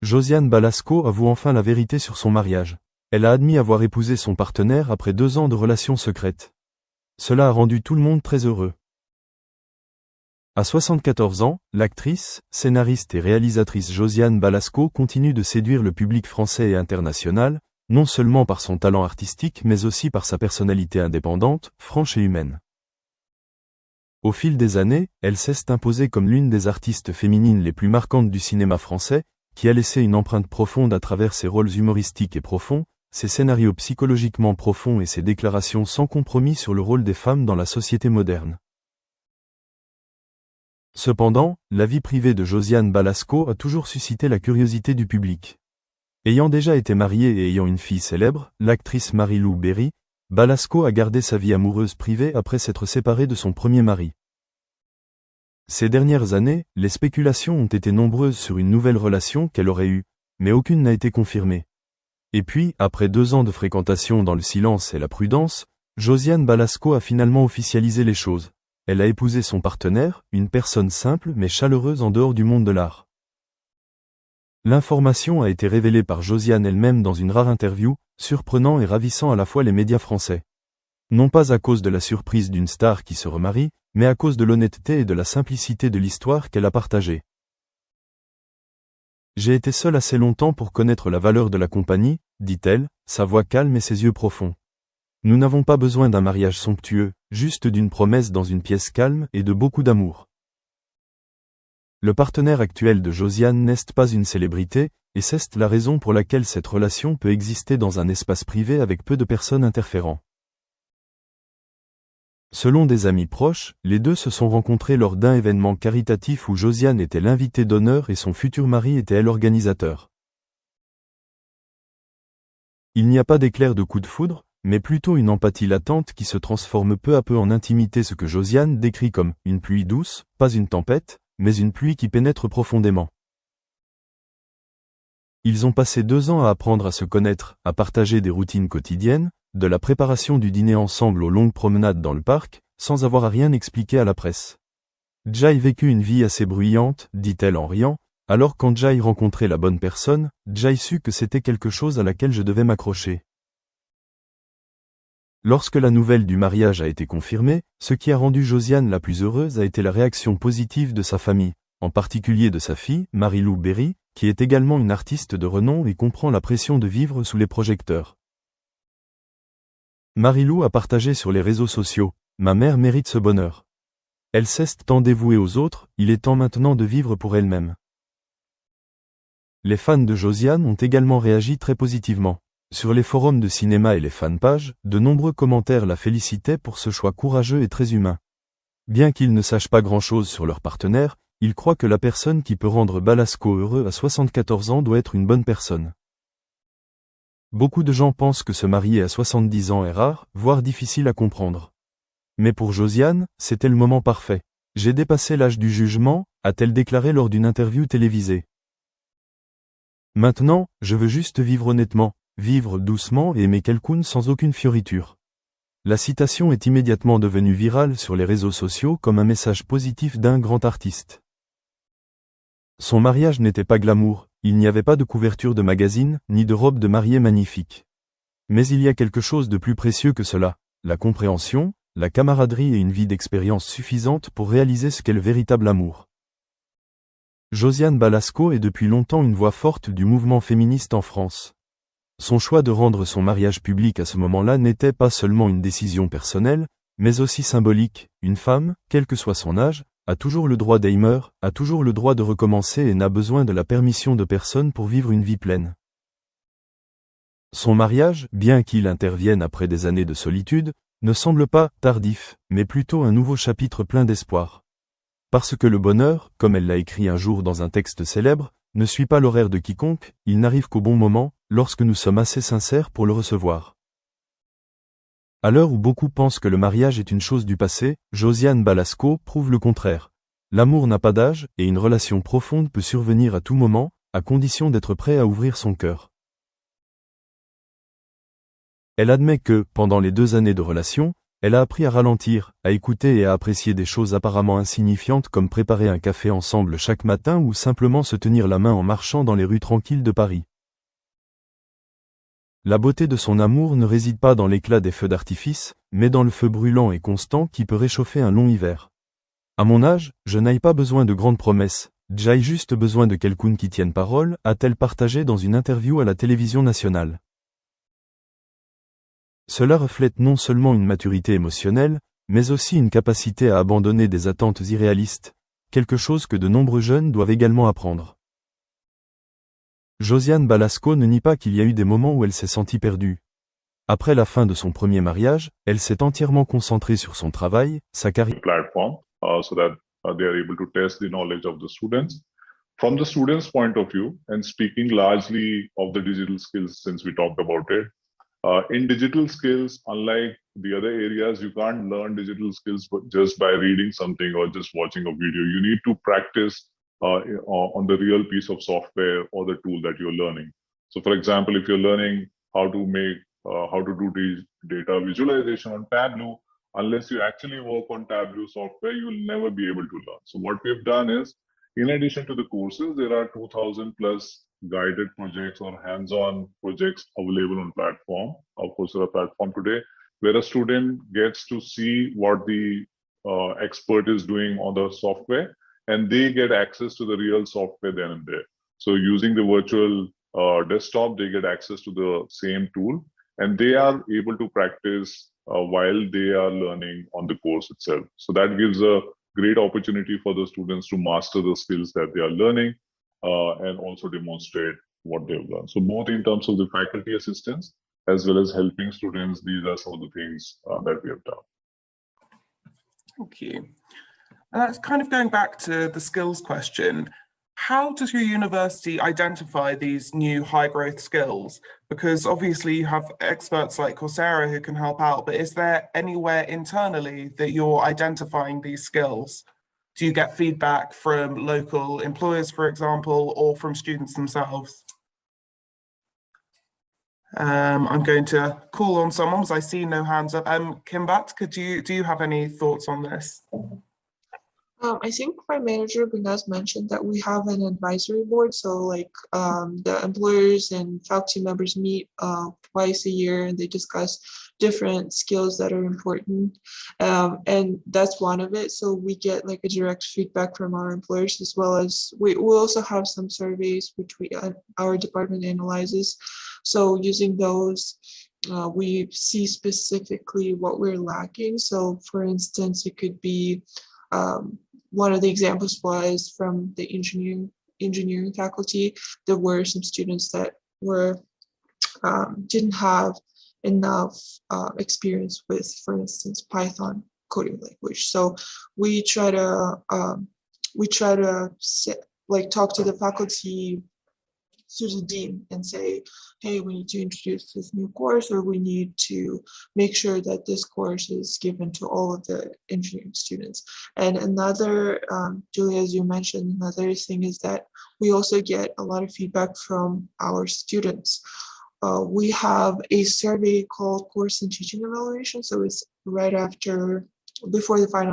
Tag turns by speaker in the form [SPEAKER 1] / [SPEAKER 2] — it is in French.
[SPEAKER 1] Josiane Balasco avoue enfin la vérité sur son mariage. Elle a admis avoir épousé son partenaire après 2 ans de relations secrètes. Cela a rendu tout le monde très heureux. À 74 ans, l'actrice, scénariste et réalisatrice Josiane Balasco continue de séduire le public français et international, non seulement par son talent artistique mais aussi par sa personnalité indépendante, franche et humaine. Au fil des années, elle s'est imposée comme l'une des artistes féminines les plus marquantes du cinéma français, qui a laissé une empreinte profonde à travers ses rôles humoristiques et profonds, ses scénarios psychologiquement profonds et ses déclarations sans compromis sur le rôle des femmes dans la société moderne. Cependant, la vie privée de Josiane Balasco a toujours suscité la curiosité du public. Ayant déjà été mariée et ayant une fille célèbre, l'actrice Marie-Lou Berry, Balasco a gardé sa vie amoureuse privée après s'être séparée de son premier mari. Ces dernières années, les spéculations ont été nombreuses sur une nouvelle relation qu'elle aurait eue, mais aucune n'a été confirmée. Et puis, après 2 ans de fréquentation dans le silence et la prudence, Josiane Balasco a finalement officialisé les choses. Elle a épousé son partenaire, une personne simple mais chaleureuse en dehors du monde de l'art. L'information a été révélée par Josiane elle-même dans une rare interview, surprenant et ravissant à la fois les médias français. Non pas à cause de la surprise d'une star qui se remarie, mais à cause de l'honnêteté et de la simplicité de l'histoire qu'elle a partagée. J'ai été seule assez longtemps pour connaître la valeur de la compagnie, dit-elle, sa voix calme et ses yeux profonds. Nous n'avons pas besoin d'un mariage somptueux, juste d'une promesse dans une pièce calme et de beaucoup d'amour. Le partenaire actuel de Josiane n'est pas une célébrité, et c'est la raison pour laquelle cette relation peut exister dans un espace privé avec peu de personnes interférant. Selon des amis proches, les deux se sont rencontrés lors d'un événement caritatif où Josiane était l'invité d'honneur et son futur mari était l'organisateur. Il n'y a pas d'éclair de coup de foudre, mais plutôt une empathie latente qui se transforme peu à peu en intimité, ce que Josiane décrit comme une pluie douce, pas une tempête, mais une pluie qui pénètre profondément. Ils ont passé 2 ans à apprendre à se connaître, à partager des routines quotidiennes, de la préparation du dîner ensemble aux longues promenades dans le parc, sans avoir à rien expliquer à la presse. Jai vécut une vie assez bruyante, dit-elle en riant, alors quand Jai rencontrait la bonne personne, Jai sut que c'était quelque chose à laquelle je devais m'accrocher. Lorsque la nouvelle du mariage a été confirmée, ce qui a rendu Josiane la plus heureuse a été la réaction positive de sa famille, en particulier de sa fille, Marie-Lou Berry, qui est également une artiste de renom et comprend la pression de vivre sous les projecteurs. Marie-Lou a partagé sur les réseaux sociaux « Ma mère mérite ce bonheur. Elle s'est tant dévouée aux autres, il est temps maintenant de vivre pour elle-même. » Les fans de Josiane ont également réagi très positivement. Sur les forums de cinéma et les fanpages, de nombreux commentaires la félicitaient pour ce choix courageux et très humain. Bien qu'ils ne sachent pas grand-chose sur leur partenaire, ils croient que la personne qui peut rendre Balasco heureux à 74 ans doit être une bonne personne. Beaucoup de gens pensent que se marier à 70 ans est rare, voire difficile à comprendre. Mais pour Josiane, c'était le moment parfait. « J'ai dépassé l'âge du jugement », a-t-elle déclaré lors d'une interview télévisée. Maintenant, je veux juste vivre honnêtement, vivre doucement et aimer quelqu'un sans aucune fioriture. La citation est immédiatement devenue virale sur les réseaux sociaux comme un message positif d'un grand artiste. Son mariage n'était pas glamour, il n'y avait pas de couverture de magazine, ni de robe de mariée magnifique. Mais il y a quelque chose de plus précieux que cela, la compréhension, la camaraderie et une vie d'expérience suffisante pour réaliser ce qu'est le véritable amour. Josiane Balasco est depuis longtemps une voix forte du mouvement féministe en France. Son choix de rendre son mariage public à ce moment-là n'était pas seulement une décision personnelle, mais aussi symbolique. Une femme, quel que soit son âge, a toujours le droit d'aimer, a toujours le droit de recommencer et n'a besoin de la permission de personne pour vivre une vie pleine. Son mariage, bien qu'il intervienne après des années de solitude, ne semble pas tardif, mais plutôt un nouveau chapitre plein d'espoir. Parce que le bonheur, comme elle l'a écrit un jour dans un texte célèbre, ne suit pas l'horaire de quiconque, il n'arrive qu'au bon moment, lorsque nous sommes assez sincères pour le recevoir. À l'heure où beaucoup pensent que le mariage est une chose du passé, Josiane Balasco prouve le contraire. L'amour n'a pas d'âge, et une relation profonde peut survenir à tout moment, à condition d'être prêt à ouvrir son cœur. Elle admet que, pendant les 2 années de relation, Elle a appris à ralentir, à écouter et à apprécier des choses apparemment insignifiantes comme préparer un café ensemble chaque matin ou simplement se tenir la main en marchant dans les rues tranquilles de Paris. La beauté de son amour ne réside pas dans l'éclat des feux d'artifice, mais dans le feu brûlant et constant qui peut réchauffer un long hiver. À mon âge, je n'ai pas besoin de grandes promesses, j'ai juste besoin de quelqu'un qui tienne parole, a-t-elle partagé dans une interview à la télévision nationale. Cela reflète non seulement une maturité émotionnelle, mais aussi une capacité à abandonner des attentes irréalistes, quelque chose que de nombreux jeunes doivent également apprendre. Josiane Balasco ne nie pas qu'il y a eu des moments où elle s'est sentie perdue. Après la fin de son premier mariage, elle s'est entièrement concentrée sur son travail, sa carrière.
[SPEAKER 2] Platform, so that they are able to test the knowledge of the students. From the students' point of view, and speaking largely of the digital skills since we talked about it, in digital skills, unlike the other areas, you can't learn digital skills just by reading something or just watching a video. You need to practice on the real piece of software or the tool that you're learning. So for example, if you're learning how to do the data visualization on Tableau, unless you actually work on Tableau software, you'll never be able to learn. So what we've done is, in addition to the courses, there are 2,000 plus guided projects or hands-on projects available on platform, of Coursera platform today, where a student gets to see what the expert is doing on the software, and they get access to the real software then and there. So using the virtual desktop, they get access to the same tool, and they are able to practice while they are learning on the course itself. So that gives a great opportunity for the students to master the skills that they are learning and also demonstrate what they've learned. So both in terms of the faculty assistance as well as helping students, these are some of the things that we have done.
[SPEAKER 3] Thank you. That's kind of going back to the skills question. How does your university identify these new high growth skills? Because obviously you have experts like Coursera who can help out, but is there anywhere internally that you're identifying these skills? Do you get feedback from local employers, for example, or from students themselves? I'm going to call on someone because I see no hands up. Kimbat, do you have any thoughts on this?
[SPEAKER 4] I think my manager Binaz mentioned that we have an advisory board. So like the employers and faculty members meet twice a year and they discuss different skills that are important. And that's one of it. So we get like a direct feedback from our employers, as well as we also have some surveys which our department analyzes. So using those, we see specifically what we're lacking. So for instance, it could be one of the examples was from the engineering faculty. There were some students that didn't have enough experience with, for instance, Python coding language. So we try to talk to the faculty, to the dean, and say, hey, we need to introduce this new course, or we need to make sure that this course is given to all of the engineering students. And another, Julia, as you mentioned, another thing is that we also get a lot of feedback from our students. We have a survey called Course and Teaching Evaluation. So it's right before the final